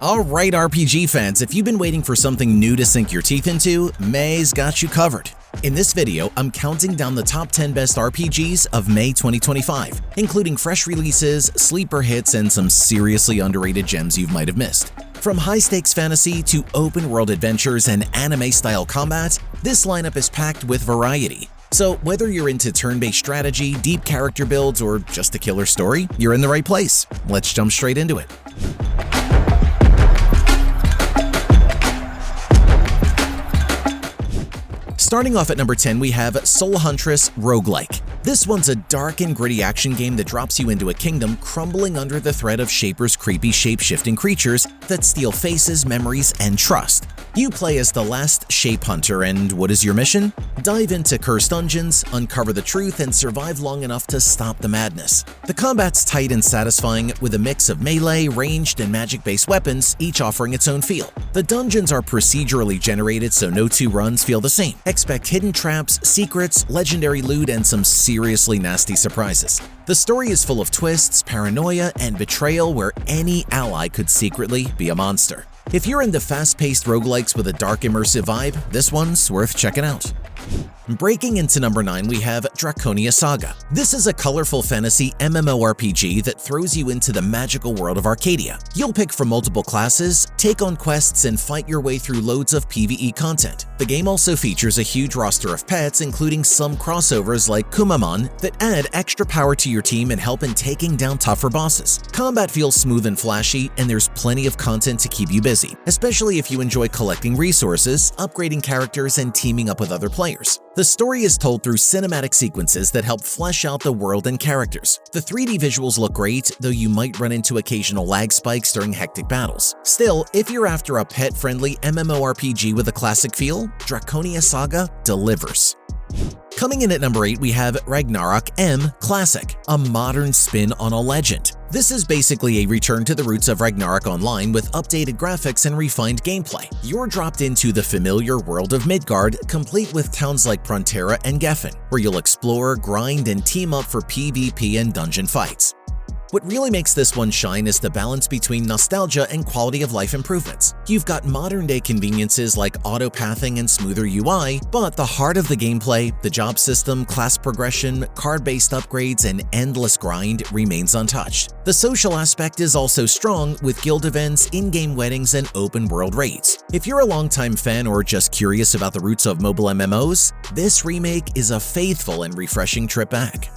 Alright RPG fans, if you've been waiting for something new to sink your teeth into, May's got you covered. In this video, I'm counting down the top 10 best RPGs of May 2025, including fresh releases, sleeper hits, and some seriously underrated gems you might have missed. From high-stakes fantasy to open-world adventures and anime-style combat, this lineup is packed with variety. So whether you're into turn-based strategy, deep character builds, or just a killer story, you're in the right place. Let's jump straight into it. Starting off at number 10, we have Soul Huntress Roguelike. This one's a dark and gritty action game that drops you into a kingdom crumbling under the threat of Shaper's creepy shape-shifting creatures that steal faces, memories, and trust. You play as the last Shape Hunter, and what is your mission? Dive into cursed dungeons, uncover the truth, and survive long enough to stop the madness. The combat's tight and satisfying, with a mix of melee, ranged, and magic-based weapons, each offering its own feel. The dungeons are procedurally generated, so no two runs feel the same. Expect hidden traps, secrets, legendary loot, and some seriously nasty surprises. The story is full of twists, paranoia, and betrayal where any ally could secretly be a monster. If you're into fast-paced roguelikes with a dark, immersive vibe, this one's worth checking out. Breaking into number 9, we have Draconia Saga. This is a colorful fantasy MMORPG that throws you into the magical world of Arcadia. You'll pick from multiple classes, take on quests, and fight your way through loads of PvE content. The game also features a huge roster of pets, including some crossovers like Kumamon that add extra power to your team and help in taking down tougher bosses. Combat feels smooth and flashy, and there's plenty of content to keep you busy, especially if you enjoy collecting resources, upgrading characters, and teaming up with other players. The story is told through cinematic sequences that help flesh out the world and characters. The 3D visuals look great, though you might run into occasional lag spikes during hectic battles. Still, if you're after a pet-friendly MMORPG with a classic feel, Draconia Saga delivers. Coming in at number 8, we have Ragnarok M Classic, a modern spin on a legend. This is basically a return to the roots of Ragnarok Online with updated graphics and refined gameplay. You're dropped into the familiar world of Midgard, complete with towns like Frontera and Geffen, where you'll explore, grind, and team up for PvP and dungeon fights. What really makes this one shine is the balance between nostalgia and quality of life improvements. You've got modern-day conveniences like auto-pathing and smoother UI, but the heart of the gameplay, the job system, class progression, card-based upgrades, and endless grind remains untouched. The social aspect is also strong, with guild events, in-game weddings, and open-world raids. If you're a longtime fan or just curious about the roots of mobile MMOs, this remake is a faithful and refreshing trip back.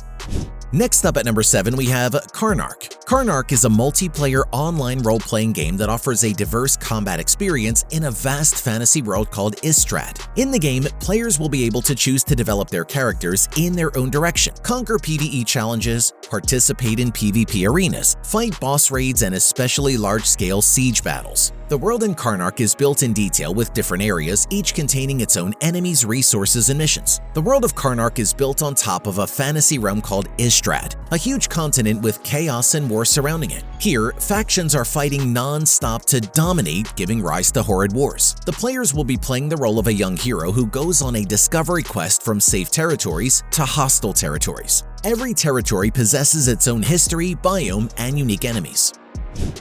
Next up at number 7, we have Karnark. Karnark is a multiplayer online role-playing game that offers a diverse combat experience in a vast fantasy world called Istrad. In the game, players will be able to choose to develop their characters in their own direction, conquer PvE challenges, participate in PvP arenas, fight boss raids, and especially large-scale siege battles. The world in Karnark is built in detail with different areas, each containing its own enemies, resources, and missions. The world of Karnark is built on top of a fantasy realm called Istrad, a huge continent with chaos and war surrounding it. Here, factions are fighting non-stop to dominate, giving rise to horrid wars. The players will be playing the role of a young hero who goes on a discovery quest from safe territories to hostile territories. Every territory possesses its own history, biome, and unique enemies.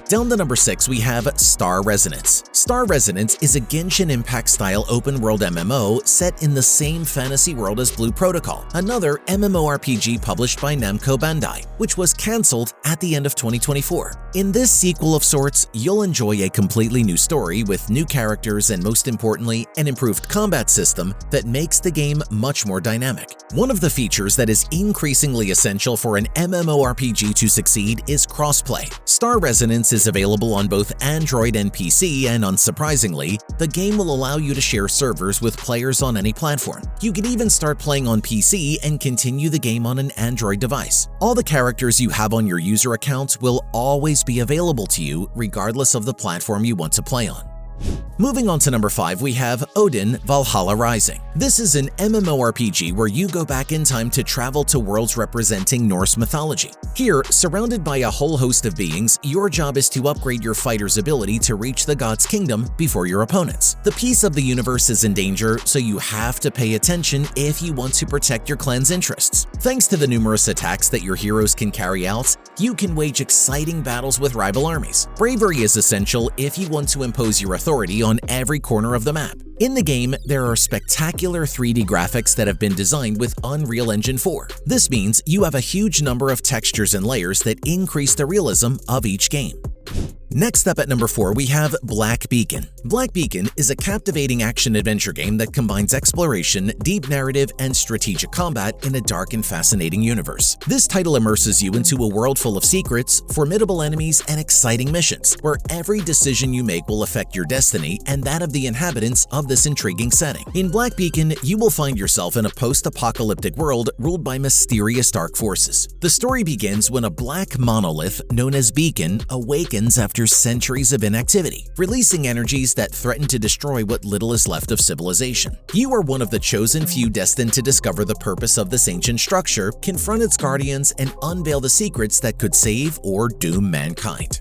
Down to number 6, we have Star Resonance. Star Resonance is a Genshin Impact-style open-world MMO set in the same fantasy world as Blue Protocol, another MMORPG published by Namco Bandai, which was cancelled at the end of 2024. In this sequel of sorts, you'll enjoy a completely new story with new characters and, most importantly, an improved combat system that makes the game much more dynamic. One of the features that is increasingly essential for an MMORPG to succeed is crossplay. Star Resonance is available on both Android and PC, and unsurprisingly, the game will allow you to share servers with players on any platform. You can even start playing on PC and continue the game on an Android device. All the characters you have on your user account will always be available to you, regardless of the platform you want to play on. Moving on to number 5, we have ODIN VALHALLA Rising. This is an MMORPG where you go back in time to travel to worlds representing Norse mythology. Here, surrounded by a whole host of beings, your job is to upgrade your fighter's ability to reach the god's kingdom before your opponents. The peace of the universe is in danger, so you have to pay attention if you want to protect your clan's interests. Thanks to the numerous attacks that your heroes can carry out, You can wage exciting battles with rival armies. Bravery is essential if you want to impose your authority on every corner of the map. In the game, there are spectacular 3D graphics that have been designed with Unreal Engine 4. This means you have a huge number of textures and layers that increase the realism of each game. Next up at number 4, we have Black Beacon. Black Beacon is a captivating action-adventure game that combines exploration, deep narrative, and strategic combat in a dark and fascinating universe. This title immerses you into a world full of secrets, formidable enemies, and exciting missions, where every decision you make will affect your destiny and that of the inhabitants of this intriguing setting. In Black Beacon, you will find yourself in a post-apocalyptic world ruled by mysterious dark forces. The story begins when a black monolith known as Beacon awakens after centuries of inactivity, releasing energies that threaten to destroy what little is left of civilization. You are one of the chosen few destined to discover the purpose of this ancient structure, confront its guardians, and unveil the secrets that could save or doom mankind.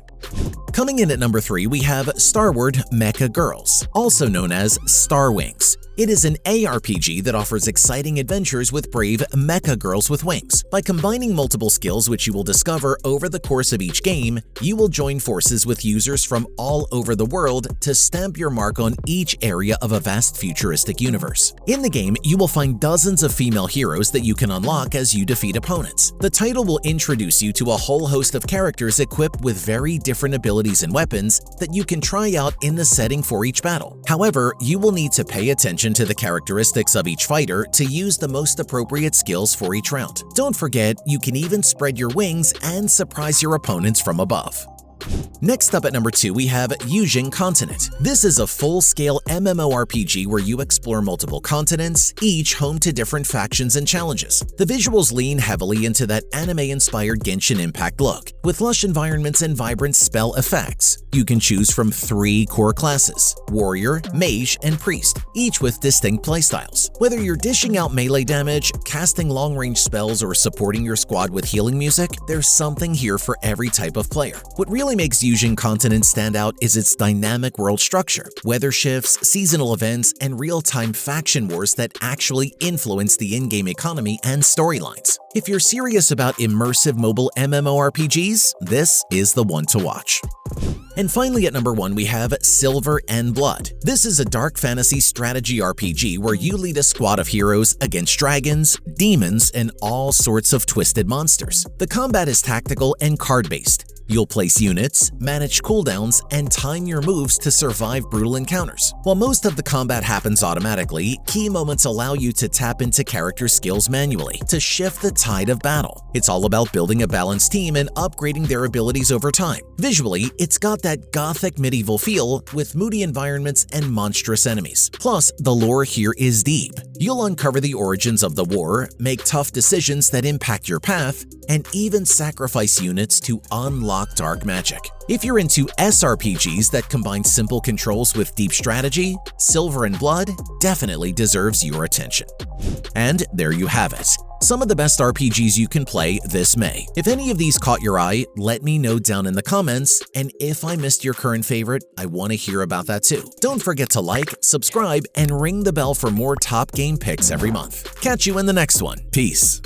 Coming in at number 3, we have Starward-Mecha Girls, also known as Star Wings. It is an ARPG that offers exciting adventures with brave mecha girls with wings. By combining multiple skills which you will discover over the course of each game, you will join forces with users from all over the world to stamp your mark on each area of a vast futuristic universe. In the game, you will find dozens of female heroes that you can unlock as you defeat opponents. The title will introduce you to a whole host of characters equipped with very different abilities and weapons that you can try out in the setting for each battle. However, you will need to pay attention to the characteristics of each fighter to use the most appropriate skills for each round. Don't forget, you can even spread your wings and surprise your opponents from above. Next up at number 2, we have Youxing Continent. This is a full-scale MMORPG where you explore multiple continents, each home to different factions and challenges. The visuals lean heavily into that anime-inspired Genshin Impact look, with lush environments and vibrant spell effects. You can choose from 3 core classes: Warrior, Mage, and Priest, each with distinct playstyles. Whether you're dishing out melee damage, casting long-range spells, or supporting your squad with healing music, there's something here for every type of player. What really makes Youxing Continent stand out is its dynamic world structure, weather shifts, seasonal events, and real-time faction wars that actually influence the in-game economy and storylines. If you're serious about immersive mobile MMORPGs, this is the one to watch. And finally at number 1, we have Silver and Blood. This is a dark fantasy strategy RPG where you lead a squad of heroes against dragons, demons, and all sorts of twisted monsters. The combat is tactical and card-based. You'll place units, manage cooldowns, and time your moves to survive brutal encounters. While most of the combat happens automatically, key moments allow you to tap into character skills manually to shift the tide of battle. It's all about building a balanced team and upgrading their abilities over time. Visually, it's got that gothic medieval feel with moody environments and monstrous enemies. Plus, the lore here is deep. You'll uncover the origins of the war, make tough decisions that impact your path, and even sacrifice units to unlock dark magic. If you're into SRPGs that combine simple controls with deep strategy, Silver and Blood definitely deserves your attention. And there you have it. Some of the best RPGs you can play this May. If any of these caught your eye, let me know down in the comments, and if I missed your current favorite, I want to hear about that too. Don't forget to like, subscribe, and ring the bell for more top game picks every month. Catch you in the next one. Peace.